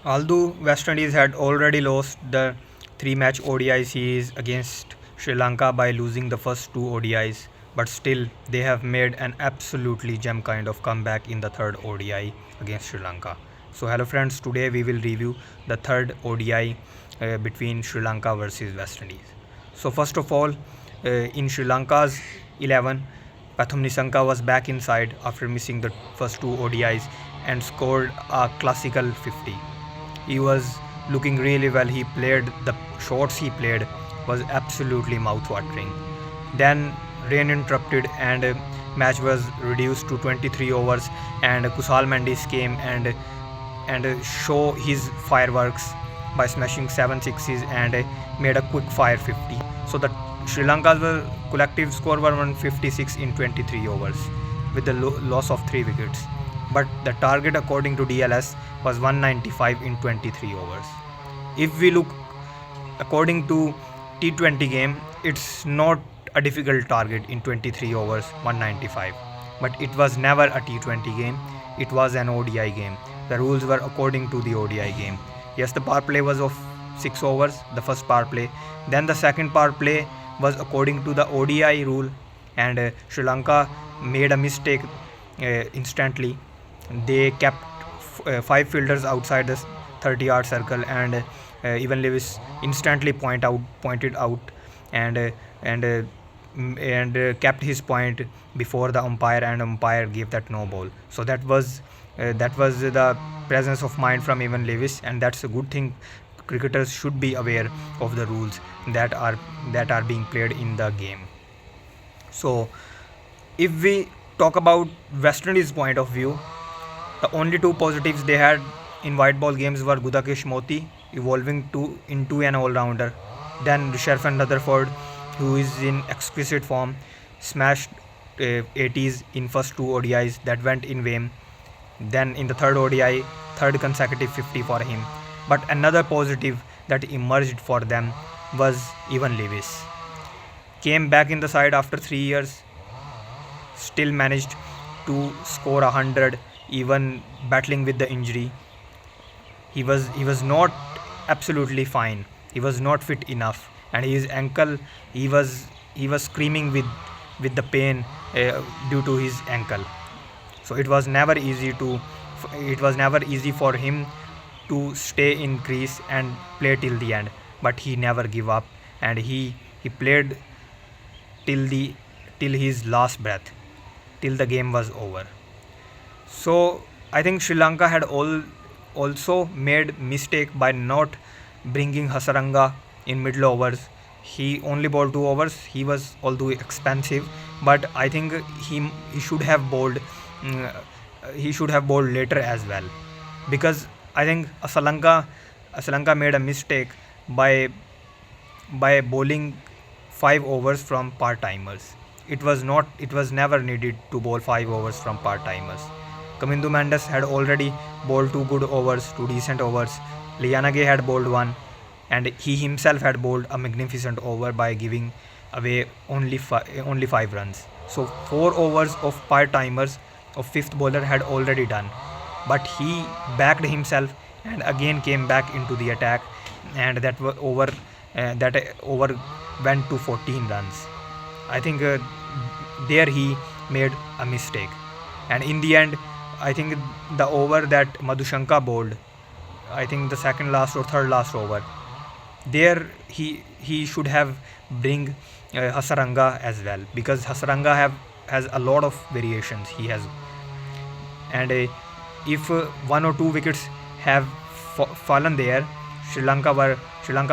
Although West Indies had already lost the three-match ODI series against Sri Lanka by losing the first two ODIs, but still they have made an absolutely gem kind of comeback in the third ODI against Sri Lanka. So hello friends, today we will review the third ODI between Sri Lanka versus West Indies. So first of all, in Sri Lanka's 11, Pathum Nissanka was back inside after missing the first two ODIs and scored a classical 50. He was looking really well. He played the shots he played was absolutely mouth-watering. Then rain interrupted and match was reduced to 23 overs and Kusal Mendis came and show his fireworks by smashing 7 sixes and made a quick fire 50. So the Sri Lanka's collective score were 156 in 23 overs with the loss of 3 wickets. But the target according to DLS was 195 in 23 overs. If we look according to T20 game, it's not a difficult target in 23 overs 195. But it was never a T20 game, it was an ODI game. The rules were according to the ODI game. Yes, the power play was of 6 overs, the first power play. Then the second power play was according to the ODI rule, and Sri Lanka made a mistake instantly. They kept 5 fielders outside the 30-yard circle, and Evin Lewis instantly pointed out and uh, and uh, kept his point before the umpire, and umpire gave that no ball. So that was the presence of mind from Evin Lewis, and that's a good thing. Cricketers should be aware of the rules that are being played in the game. So if we talk about West Indies point of view, the only two positives they had in white ball games were Gudakesh Moti evolving into an all-rounder. Then Rutherford Rutherford, who is in exquisite form, smashed 80s in first two ODIs that went in vain. Then in the third ODI, third consecutive 50 for him. But another positive that emerged for them was Evin Lewis. Came back in the side after 3 years, still managed to score 100 even battling with the injury. He was not absolutely fine. He was not fit enough, and his ankle, he was screaming with the pain due to his ankle. So it was never easy for him to stay in crease and play till the end. But he never give up, and he played till the till his last breath, till the game was over. So I think Sri Lanka had also made mistake by not bringing Hasaranga in middle overs. He only bowled 2 overs. He was although expensive, but I think he should have bowled. mm, he should have bowled later as well, because I think Sri Lanka made a mistake by bowling 5 overs from part timers. It was never needed to bowl 5 overs from part timers. Kamindu Mendes had already bowled 2 good overs, 2 decent overs. Lianage had bowled 1, and he himself had bowled a magnificent over by giving away only 5 runs. So 4 overs of part timers of fifth bowler had already done, but he backed himself and again came back into the attack, and that over went to 14 runs. I think there he made a mistake, and in the end, I think the over that Madhushanka bowled, I think the second last or third last over, there he should have bring Hasaranga as well, because Hasaranga has a lot of variations he has, and if 1 or 2 wickets have fallen there, Sri Lanka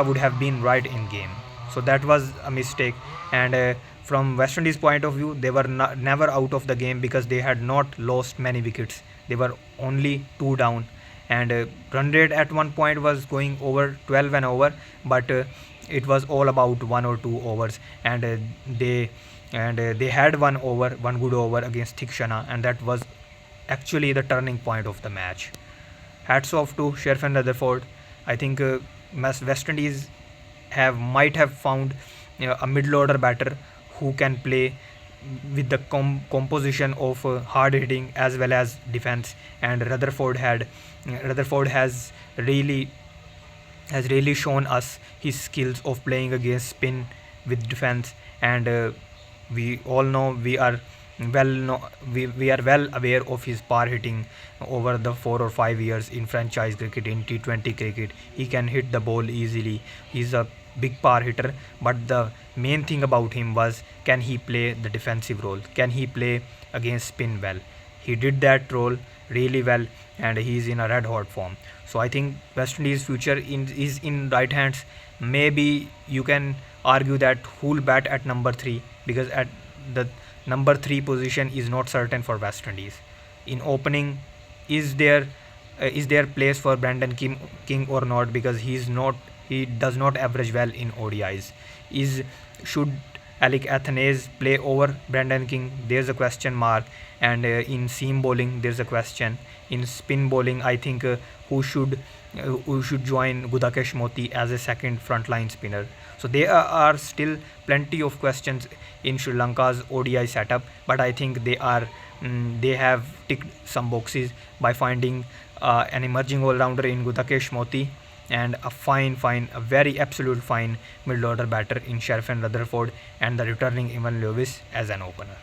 would have been right in game. So that was a mistake, and from West Indies point of view, they were never out of the game because they had not lost many wickets. They were only 2 down, and run rate at one point was going over 12 and over, but it was all about 1 or 2 overs, and they had one good over against Thikshana, and that was actually the turning point of the match. Hats off to Sherf and Rutherford. I think West Indies might have found a middle order batter who can play with the composition of hard hitting as well as defense. And Rutherford has really shown us his skills of playing against spin with defense. And we all know we are well aware of his power hitting over the 4 or 5 years in franchise cricket. In T20 cricket, he can hit the ball easily. He's a big power hitter, but the main thing about him was, can he play the defensive role? Can he play against spin well? He did that role really well, and he is in a red hot form. So I think West Indies future is in right hands. Maybe you can argue that who'll bat at number 3, because at the number 3 position is not certain for West Indies. In opening, is there place for Brandon King or not? Because he does not average well in ODIs. Is Should Alec Athanaze play over Brandon King? There's a question mark. And in seam bowling, there's a question. In spin bowling, I think who should join Gudakesh Moti as a second frontline spinner. So there are still plenty of questions in Sri Lanka's ODI setup, but I think they have ticked some boxes by finding an emerging all-rounder in Gudakesh Moti, and a very absolute fine middle order batter in Sherfan Rutherford, and the returning Evin Lewis as an opener.